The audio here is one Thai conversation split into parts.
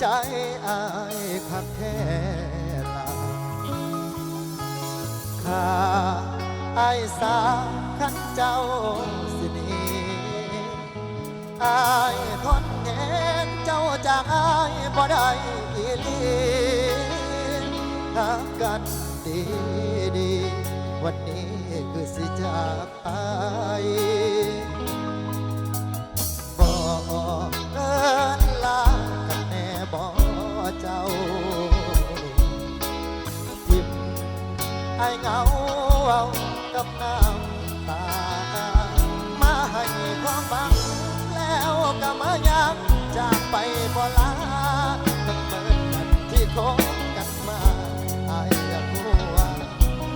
ใจอายคักแค่ลาข้าอายสาขันเจ้าสิหนีอายทนเห็นเจ้าจากอายบ่ได้อีหลีหักกันดีดีวันนี้คือสิจากไปบอกเอิ้นลากันแน่บ่เจ้าทิมไอ้เหงาเอากับน้ำตามาให้ความหวังแล้วก็มายักจากไปบ่ลาตั้งเมื่อนั้นที่คบกันมาอายอยากรู้ว่า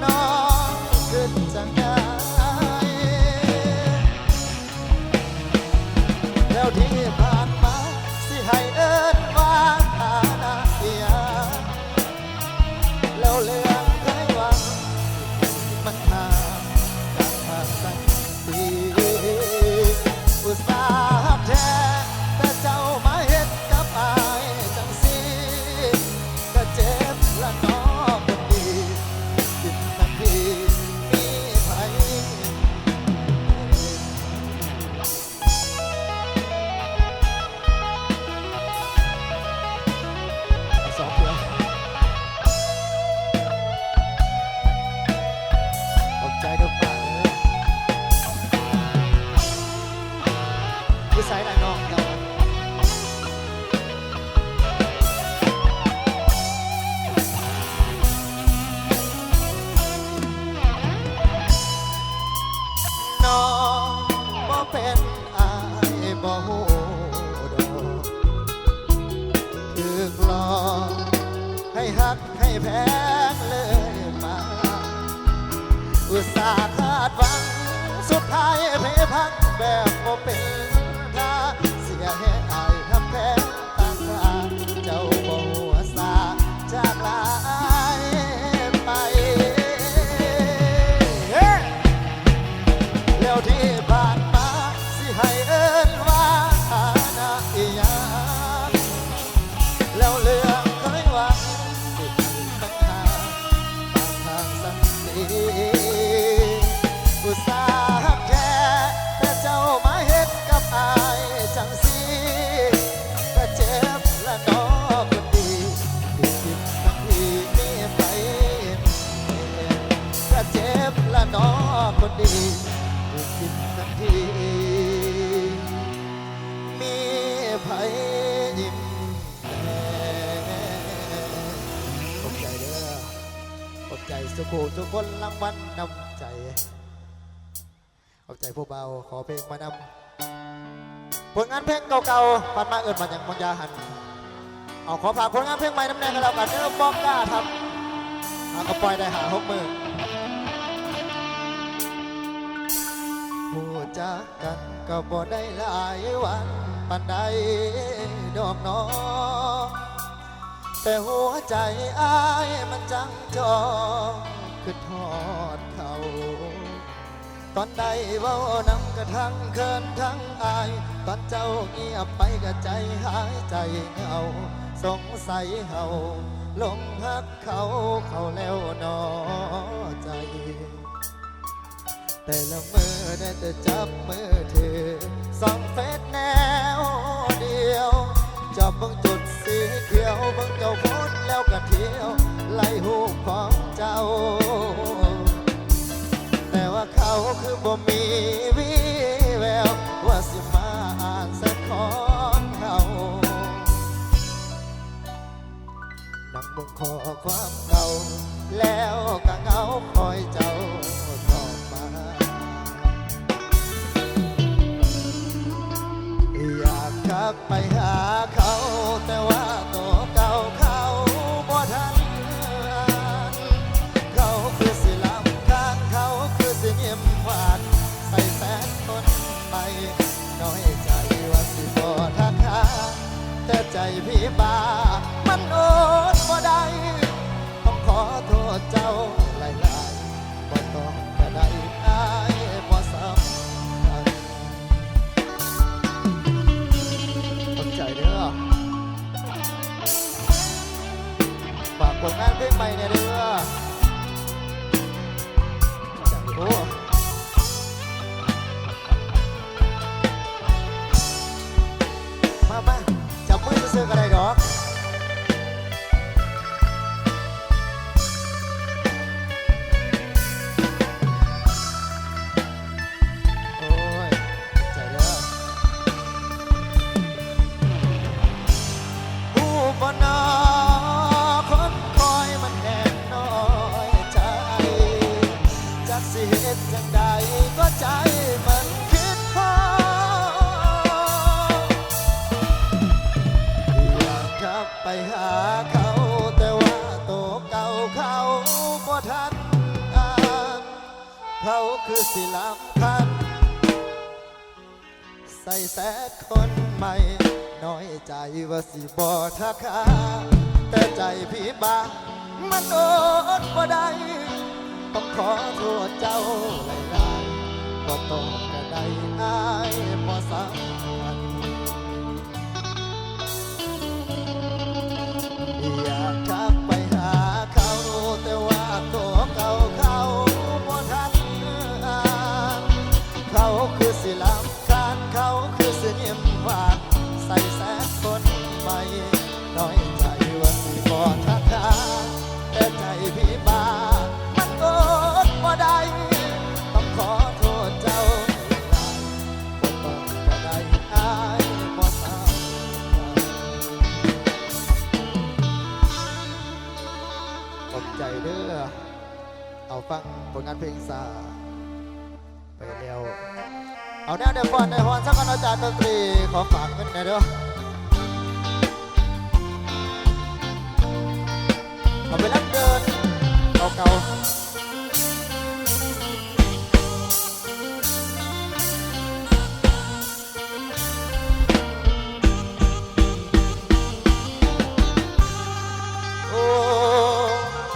น้องขึ้นจังไดแล้วที่ผ่านมาสิให้เอิ้นว่าฐานะเอียแล้วเรื่องเคยหวังมันหาจากภาคสันติอุตส่าห์แท้แต่เจ้ามาเฮ็ดกับอายจังสิก็เจ็บละน้อคนดีคิดทันทีมีไผสองเดียวขอบใจทุกฝ่ายเลยวิสัยไหนน้องครับน้องบ่เป็นอายบ่ฮู้ดอกถึกหลอกให้ฮักให้แพงเลยมาอุตส่าห์คาดหวังสุดท้ายเพพังแบบบ่เป็นท่าเสียให้อายทำแพ้ต่างทางเจ้าบ่หัวสาจากลายไปแล้วที่ผ่านมาสิให้เอิ้นว่าฐานะอีหยังแล้วเรื่องเคยหวังติดตั้งหาปากทางสันติอุตส่าห์แท้แต่เจ้ามาเฮ็ดกับอายจังสิก็เจ็บละน้อคนดีที่คิดทั้งที่มีไปก็เจ็บละน้อคนดีที่คิดทั้งที่มีไผยิ้มแย้มขอบใจเด้อขอบใจสุขุทุกคนรางวัลนำใจขอบใจผู้เบาขอเพลงมานำผลงานเพลงเก่าๆผ่านมาเอิญมาอย่างบางยาหันเอาขอฝากผลงานเพลงใหม่น้ำแดงกันแล้วกันเด้อบอกกล้าทำเอาก็ปล่อยได้หา6 มือผู้จักกันก็บ่ได้หลายวันปานใดดอกน้องแต่หัวใจอ้ายมันจังจองคือทอดเขาตอนใดเว้านำกระทั่งเคินทั้งอายตอนเจ้าเงียบไปก็ใจหายใจเหงาสงสัยเฮาหลงฮักเขาแล้วนอใจแต่ละมือได้แต่จับมือเธอส่องเฟซแนวเดียวจับเบิ่งจุดสีเขียวเบิ่งเจ้าโพสแล้วก็เที่ยวไล่หูปของเจ้าแต่ว่าเขาคือบ่มีวี่แววว่าสิมาอ่านสักของเขานั่งเบิ่งข้อความเก่าแล้วก็เหงาคอยเจ้าตอบมาอยากกลับไปหาเขาแต่ว่าตัวเก่าเขาบ่ทันเขาคือสิลำคาญเขาคือสิเงียบหวานใส่แฟนคนใหม่น้อยใจว่าสิบ่ทักหาแต่ใจพี่บ้ามันอดบ่ได้ต้องขอโทษเจ้าหลายๆบ่ต้องก็ได้อายบ่สำคัญขอบใจเด้อ ใหม่เนี่ยเด้อจังโอ้มาจับมือซื้อๆกันได้ดอกโอ้ยใจเด้อผู้บ่นอคนคอยมันแน่น้อยใจจักสิเฮ็ดจังใดก็ใจมันคิดพอ อยากกลับไปหาเขาแต่ว่าตัวเก่าเขาบ่ทันอ่านเขาคือสิลำคัญใส่แสกคนใหม่น้อยใจว่าสิบ่ทักหาแต่ใจพี่บ้ามันอดบ่ได้ต้องขอโทษเจ้าหลายๆบ่ต้องกระไดอายบ่สำคัญ อยากกลับไปหาเขาแต่ว่าตัวเก่าเขาบ่ทันอ่านเขาคือสิลำคาญเขาคือสิยิ้มหวานใส่แสกคนใหม่น้อยใจว่าสิบ่ทักหาแต่ใจพี่บ้ามันอดบ่ได้ต้องขอโทษเจ้าหลายๆบ่ต้องกระไดอายบ่สำคัญ ขอบใจเด้อเอาฟังผลงานเพลงซาไปแล้วเอาแนวเดฟอนในฮอนสักคนอาจารย์ดนตรีขอฝากกันหน่อยเด้อเอาไปลักเดินเก่าๆโอ้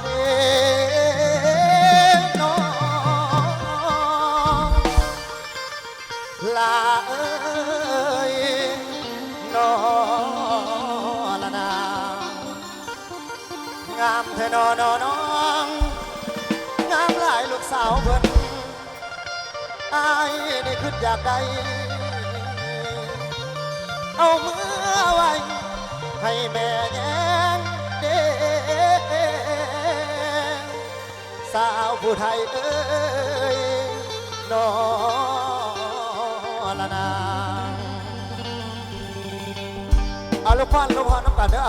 เอ๋น้องลาเอ้ยน้อละนางามแท้น้องงามหลายลูกสาวเพิ่นอายนี่คิดอยากได้เอามือไว้ให้แม่แยงเด้สาวผู้ไทยเอ้ยน้อละนางเอาลูกพ่อน้ำกันเด้อ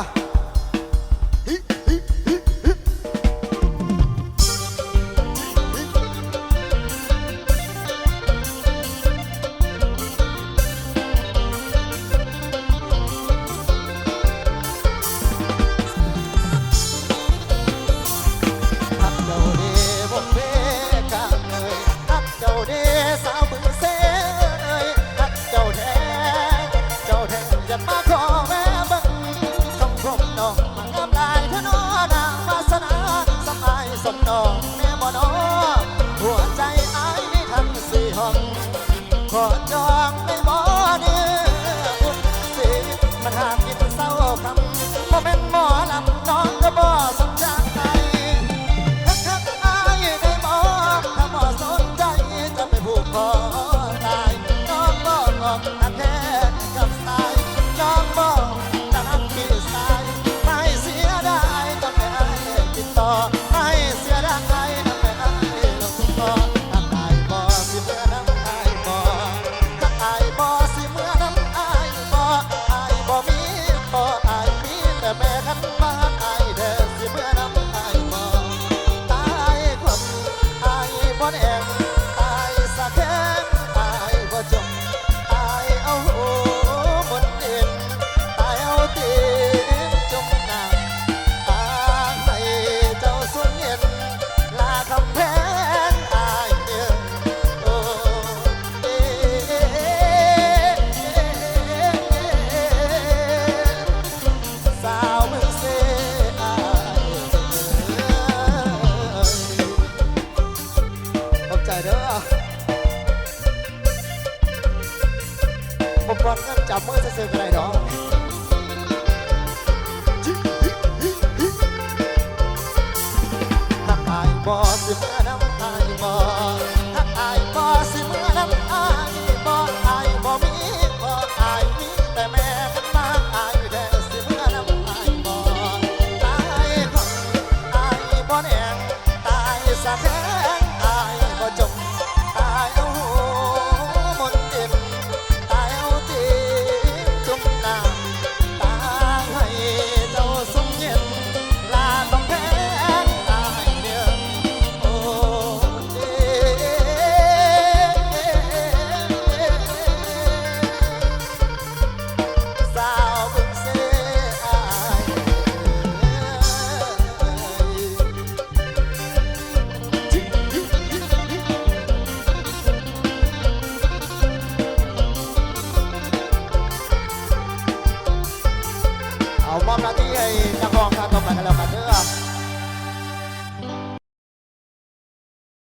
ฮักเจ้าเด้บนเวกางเลยฮักเจ้าเด้สาวบึงเสยฮักเจ้าแท้อย่ามาขอแม่เบิ่งคำคมน้องมางามลายเธอน้อนางวาสนาสำอายสมน้องแม่บ่น้อหัวใจอายนี่ทั้งสี่ห้องขอจองในบ่อเนื้ออุ่นสิมันหากกินเศร้าคำบ่แม่นหมอลำน้องก็บ่สนใจคักอายได้บ่ถ้าบ่สนใจจะไปผูกคอตายน้องบ่ออกอันแท้กับสายน้องบ่จะนับกี่สายไม่เสียดายจะไม่ให้ติดต่อไม่เสียดายจะไม่ให้ลงคอถ้าอายบ่สิเมื่อน้ำอายบ่ถ้าอายบ่สิเมื่อน้ำอายบ่อายบ่มีบ่อายมีแต่แม่คันบ้านอายเด้อสิเมื่อน้ำอายบ่ตายความอายบ่แดงอายสะแข็งอายบ่จมอายเอาหัวบนดินตายเอาตีนจมน้ำอายให้เจ้าสูญเย็นลาคำแพงอายเด้อโอ้เอ๊สาวเมืองเสอายขอบใจเด้อผมก่อนก็จับมือซื้อๆกันได้ดอก บ่สิมาน้ำตายบ่